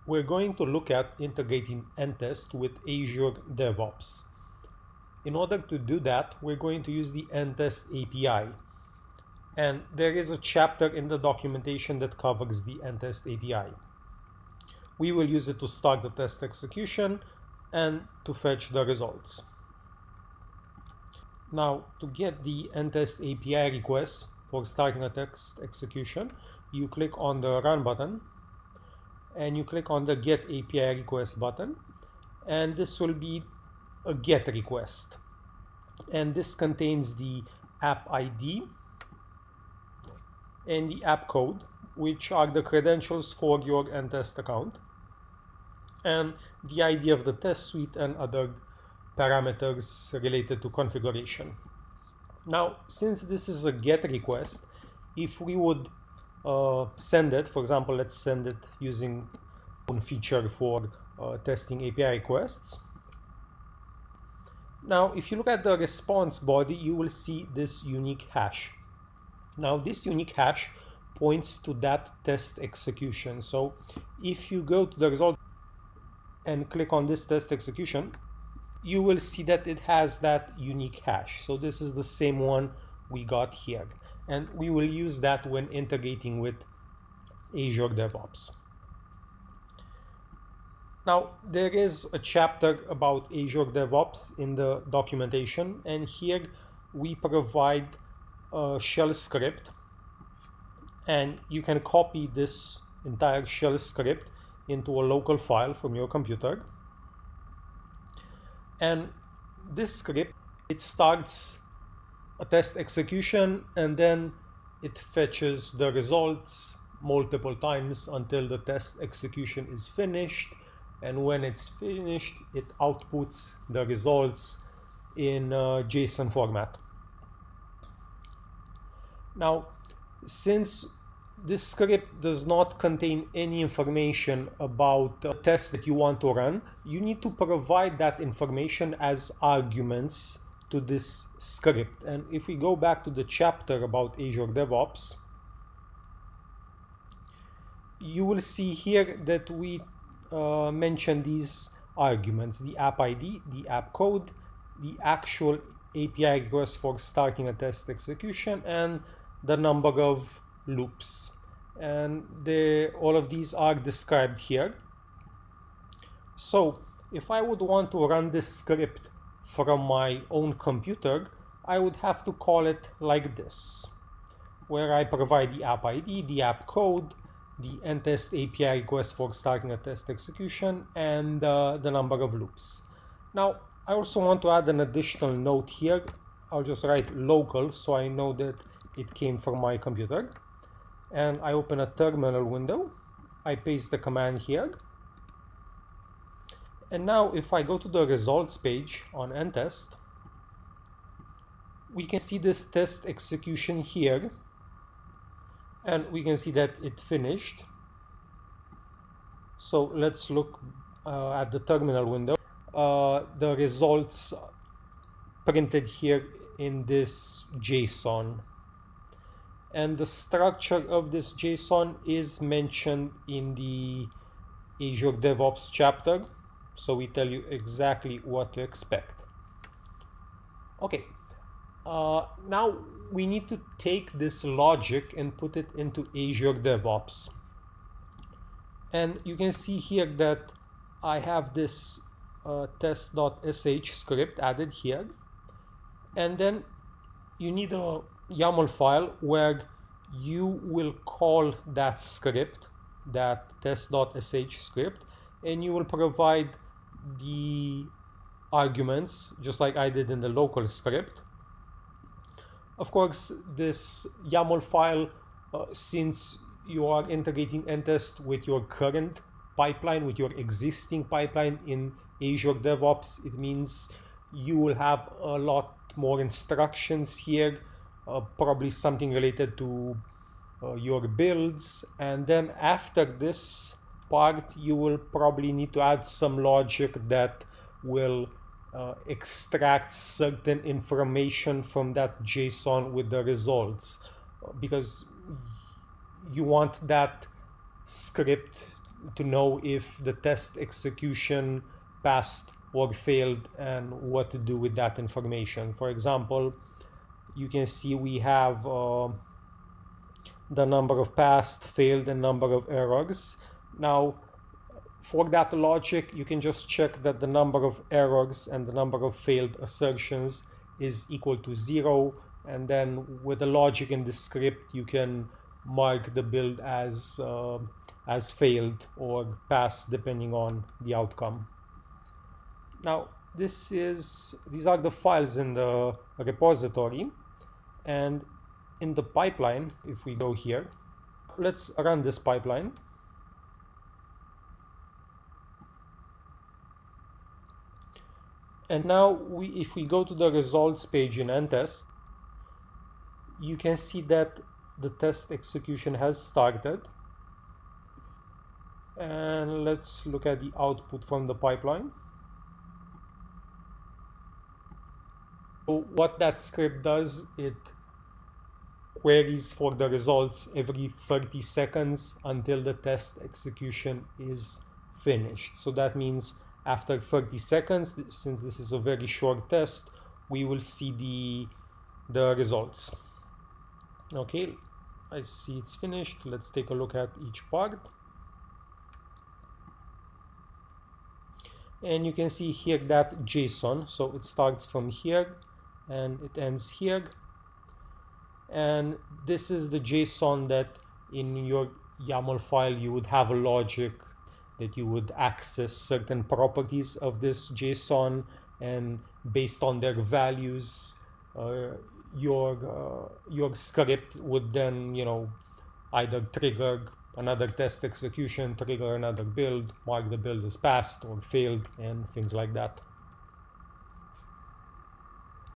We're going to look at integrating Endtest with Azure DevOps. In order to do that, we're going to use the Endtest API. And there is a chapter in the documentation that covers the Endtest API. We will use it to start the test execution and to fetch the results. Now, to get the Endtest API request for starting a test execution, you click on the Run button and you click on the Get API Request button, and this will be a GET request. And this contains the app ID and the app code, which are the credentials for your Endtest account, and the ID of the test suite and other parameters related to configuration. Now, since this is a GET request, if we would send it, for example, let's send it using one feature for testing API requests. Now, if you look at the response body, you will see this unique hash. Now, this unique hash points to that test execution. So if you go to the result and click on this test execution, you will see that it has that unique hash. So this is the same one we got here. And we will use that when integrating with Azure DevOps. Now, there is a chapter about Azure DevOps in the documentation, and here we provide a shell script, and you can copy this entire shell script into a local file from your computer. And this script, it starts a test execution, and then it fetches the results multiple times until the test execution is finished. And when it's finished, it outputs the results in JSON format. Now, since this script does not contain any information about the test that you want to run, you need to provide that information as arguments to this script. And if we go back to the chapter about Azure DevOps, you will see here that we mention these arguments: the app ID, the app code, the actual API request for starting a test execution, and the number of loops. And all of these are described here. So if I would want to run this script from my own computer, I would have to call it like this, where I provide the app ID, the app code, the Endtest API request for starting a test execution, and the number of loops. Now, I also want to add an additional note here. I'll just write local so I know that it came from my computer. And I open a terminal window. I paste the command here. And now if I go to the results page on Endtest, we can see this test execution here. And we can see that it finished. So let's look at the terminal window. The results printed here in this JSON. And the structure of this JSON is mentioned in the Azure DevOps chapter. So we tell you exactly what to expect. Okay. Now we need to take this logic and put it into Azure DevOps. And you can see here that I have this test.sh script added here. And then you need a YAML file where you will call that script, that test.sh script, and you will provide the arguments just like I did in the local script. Of course, this YAML file, since you are integrating Endtest with your current pipeline, with your existing pipeline in Azure DevOps, it means you will have a lot more instructions here, probably something related to your builds. And then after this part, you will probably need to add some logic that will extract certain information from that JSON with the results, because you want that script to know if the test execution passed or failed and what to do with that information. For example, you can see we have the number of passed, failed, and number of errors. Now, for that logic, you can just check that the number of errors and the number of failed assertions is equal to 0, and then with the logic in the script, you can mark the build as failed or passed depending on the outcome. Now, these are the files in the repository, and in the pipeline, if we go here, let's run this pipeline. And now if we go to the results page in Endtest, you can see that the test execution has started. And let's look at the output from the pipeline. So what that script does, it queries for the results every 30 seconds until the test execution is finished. So that means after 30 seconds, since this is a very short test, we will see the results. Okay, I see it's finished. Let's take a look at each part. And you can see here that JSON. So it starts from here and it ends here. And this is the JSON that in your YAML file you would have a logic that you would access certain properties of this JSON, and based on their values, your script would then, either trigger another test execution, trigger another build, mark the build as passed or failed, and things like that.